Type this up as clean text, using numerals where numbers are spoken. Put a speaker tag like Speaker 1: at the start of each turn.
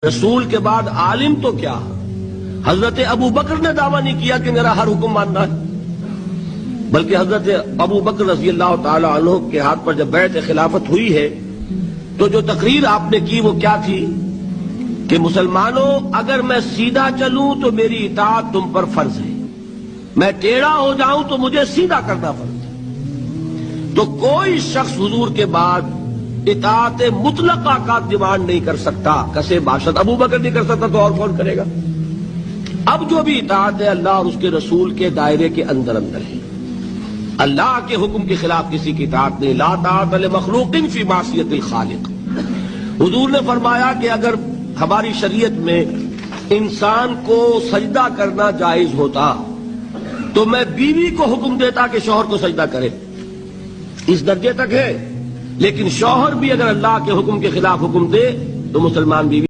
Speaker 1: रसूल के बाद आलिम तो क्या, हजरत अबू बकर ने दावा नहीं किया कि मेरा हर हुक्म मानना है, बल्कि हजरत अबू बकर रज़ी अल्लाह ताला अन्हु के हाथ पर जब बैत खिलाफत हुई है तो जो तकरीर आपने की वो क्या थी कि मुसलमानों, अगर मैं सीधा चलूं तो मेरी इताअत तुम पर फर्ज है, मैं टेढ़ा हो जाऊं तो मुझे सीधा करना फर्ज है। तो कोई शख्स हुजूर के बाद इताअत मुतलका का डिमांड नहीं कर सकता। कसे बाशत अबू बकर नहीं कर सकता तो और कौन करेगा। अब जो भी इताअत है अल्लाह और उसके रसूल के दायरे के अंदर अंदर है। अल्लाह के हुक्म के खिलाफ किसी की इताअत नहीं। ला ताअत li मखलूकिन फी मासियतिल खालिक। हुजूर ने फरमाया कि अगर हमारी शरीयत में इंसान को सजदा करना जायज होता तो मैं बीवी को हुक्म देता कि शौहर को सजदा करे। इस दर्जे तक है। लेकिन शौहर भी अगर अल्लाह के हुक्म के खिलाफ हुक्म दे तो मुसलमान बीवी